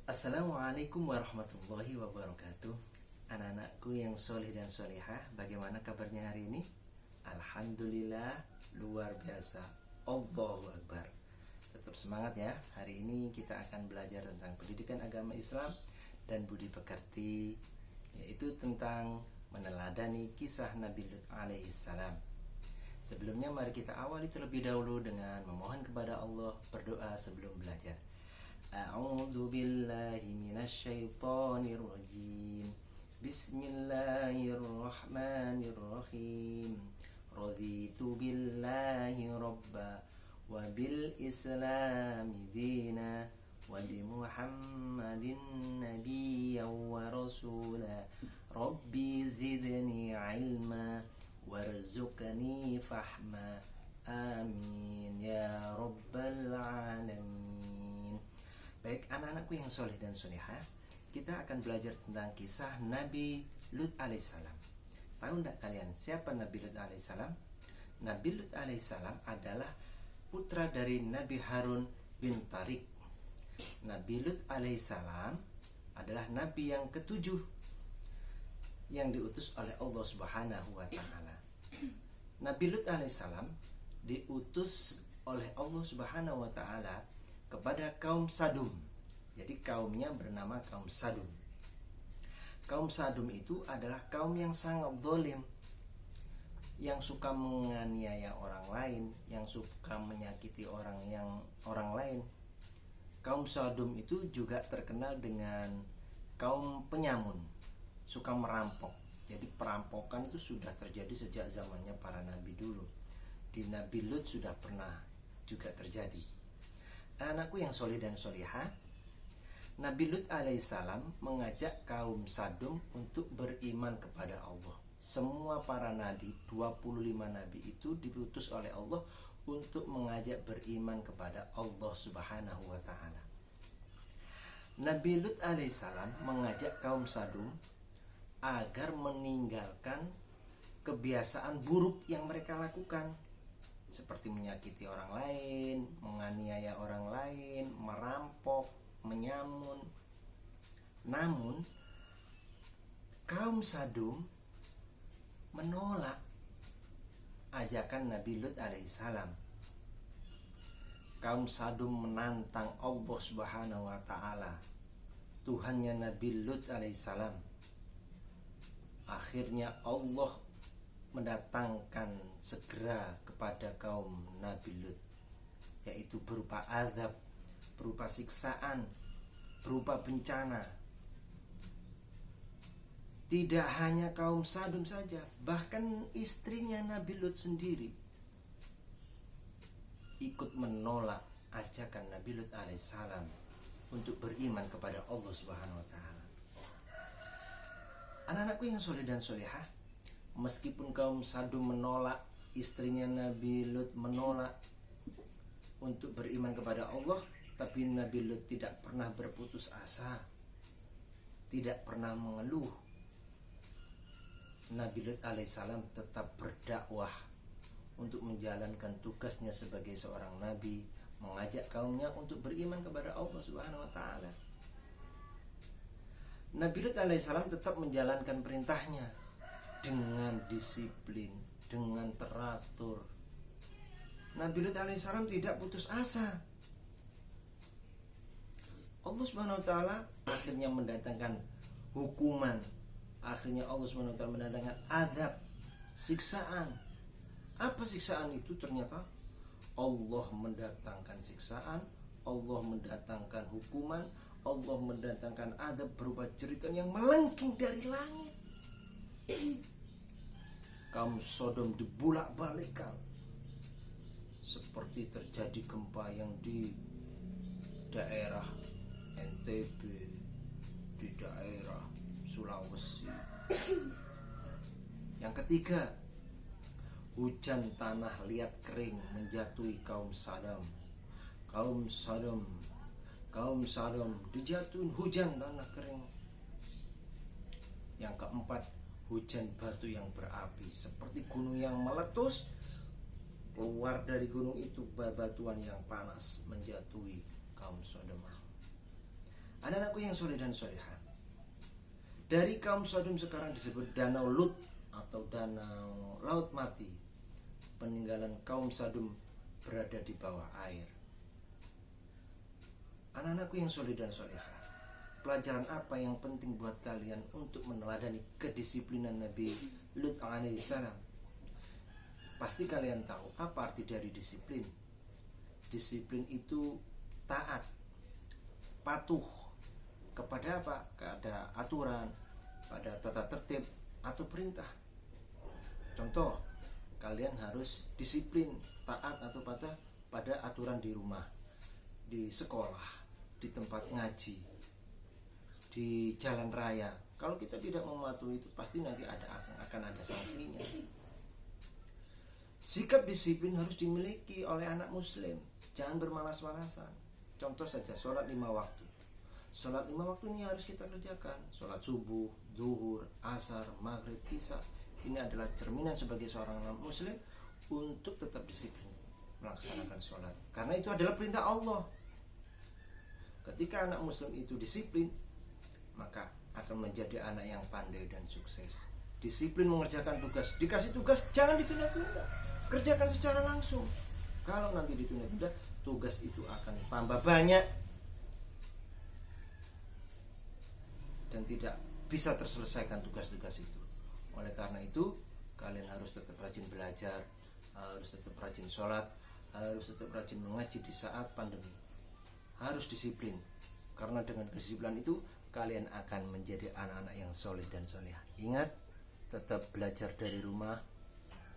Assalamualaikum warahmatullahi wabarakatuh. Anak-anakku yang soleh dan solehah, bagaimana kabarnya hari ini? Alhamdulillah, luar biasa. Allahu Akbar. Tetap semangat ya. Hari ini kita akan belajar tentang pendidikan agama Islam dan budi pekerti, yaitu tentang meneladani kisah Nabi Lut alaihissalam. Sebelumnya mari kita awali terlebih dahulu dengan memohon kepada Allah, berdoa sebelum belajar. A'udzu billahi minasy syaithanir rajim. Bismillahirrahmanirrahim. Raditu billahi rabba wa bil islami dina wa bi Muhammadin nabiyyan wa rasula. Rabbi zidni ilma warzuqni fahma. Amin ya rabbal alamin. Baik anak-anakku yang soleh dan solehah, kita akan belajar tentang kisah Nabi Lut alaihissalam. Tahu tidak kalian siapa Nabi Lut alaihissalam? Nabi Lut alaihissalam adalah putra dari Nabi Harun bin Tariq. Nabi Lut alaihissalam adalah Nabi yang ketujuh yang diutus oleh Allah Subhanahu wa Ta'ala. Nabi Lut alaihissalam diutus oleh Allah Subhanahu wa Ta'ala kepada kaum Sadum. Jadi kaumnya bernama kaum Sadum. Kaum Sadum itu adalah kaum yang sangat zalim, yang suka menganiaya orang lain, yang suka menyakiti orang lain. Kaum Sadum itu juga terkenal dengan kaum penyamun, suka merampok. Jadi perampokan itu sudah terjadi sejak zamannya para nabi dulu. Di Nabi Lut sudah pernah juga terjadi. Anakku yang soleh dan solehah, Nabi Lut alaihissalam mengajak kaum Sadum untuk beriman kepada Allah. Semua para nabi, 25 nabi itu diutus oleh Allah untuk mengajak beriman kepada Allah Subhanahu wa Ta'ala. Nabi Lut alaihissalam mengajak kaum Sadum agar meninggalkan kebiasaan buruk yang mereka lakukan, seperti menyakiti orang lain, menganiaya orang lain, merampok, menyamun. Namun kaum Sadum menolak ajakan Nabi Lut alaihissalam. Kaum Sadum menantang Allah Subhanahu wa Ta'ala, Tuhannya Nabi Lut alaihissalam. Akhirnya Allah mendatangkan segera kepada kaum Nabi Lut, yaitu berupa azab, berupa siksaan, berupa bencana. Tidak hanya kaum Sadum saja, bahkan istrinya Nabi Lut sendiri ikut menolak ajakan Nabi Lut alaihissalam untuk beriman kepada Allah Subhanahu wa Ta'ala. Anak-anakku yang soleh dan solehah, meskipun kaum Sadum menolak, istrinya Nabi Lut menolak untuk beriman kepada Allah, tapi Nabi Lut tidak pernah berputus asa, tidak pernah mengeluh. Nabi Lut alaihissalam tetap berdakwah untuk menjalankan tugasnya sebagai seorang nabi, mengajak kaumnya untuk beriman kepada Allah Subhanahu wa Ta'ala. Nabi Lut alaihissalam tetap menjalankan perintahnya dengan disiplin, dengan teratur. Nabi Lut alaihissalam tidak putus asa. Allah Subhanahu wa Ta'ala akhirnya mendatangkan hukuman. Akhirnya Allah Subhanahu wa Ta'ala mendatangkan azab, siksaan. Apa siksaan itu? Ternyata Allah mendatangkan siksaan, Allah mendatangkan hukuman, Allah mendatangkan azab berupa jeritan yang melengking dari langit. Kaum Sodom dibulak-balikkan, seperti terjadi gempa yang di daerah NTB, di daerah Sulawesi. Yang ketiga, hujan tanah liat kering menjatuhi kaum Sadom. Kaum Sadom dijatuhin hujan tanah kering. Yang keempat, hujan batu yang berapi, seperti gunung yang meletus. Keluar dari gunung itu batuan yang panas menjatuhi kaum Sodom. Anak-anak anak-anakku yang soleh dan solehah. Dari kaum Sodom sekarang disebut danau Lut atau danau laut mati. Peninggalan kaum Sodom berada di bawah air. Anak-anakku yang soleh dan solehah, pelajaran apa yang penting buat kalian untuk meneladani kedisiplinan Nabi Lut alaihissalam? Pasti kalian tahu apa arti dari disiplin. Disiplin itu taat, patuh kepada apa? Kepada aturan, pada tata tertib atau perintah. Contoh, kalian harus disiplin, taat atau pada aturan di rumah, di sekolah, di tempat ngaji, di jalan raya. Kalau kita tidak mematuhi itu, pasti nanti akan ada sanksinya. Sikap disiplin harus dimiliki oleh anak muslim. Jangan bermalas-malasan. Contoh saja, sholat 5 waktu. Sholat 5 waktu ini harus kita kerjakan. Sholat subuh, zuhur, asar, maghrib, isya. Ini adalah cerminan sebagai seorang anak muslim untuk tetap disiplin melaksanakan sholat. Karena itu adalah perintah Allah. Ketika anak muslim itu disiplin, maka akan menjadi anak yang pandai dan sukses. Disiplin mengerjakan tugas. Dikasih tugas, jangan ditunda-tunda. Kerjakan secara langsung. Kalau nanti ditunda-tunda, tugas itu akan tambah banyak dan tidak bisa terselesaikan tugas-tugas itu. Oleh karena itu, kalian harus tetap rajin belajar, harus tetap rajin sholat, harus tetap rajin mengaji di saat pandemi. Harus disiplin, karena dengan kedisiplinan itu kalian akan menjadi anak-anak yang soleh dan solehah. Ingat, tetap belajar dari rumah,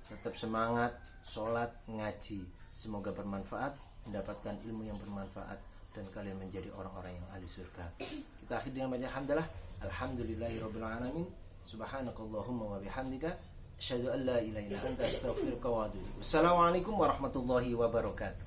tetap semangat, sholat, ngaji. Semoga bermanfaat, mendapatkan ilmu yang bermanfaat, dan kalian menjadi orang-orang yang ahli surga. Kita akhiri dengan banyak hamdalah. Alhamdulillahirabbil alamin. Subhanakallahumma wa bihamdika asyhadu an la ilaha illa anta astaghfiruka wa atubu ilaik. Wassalamualaikum warahmatullahi wabarakatuh.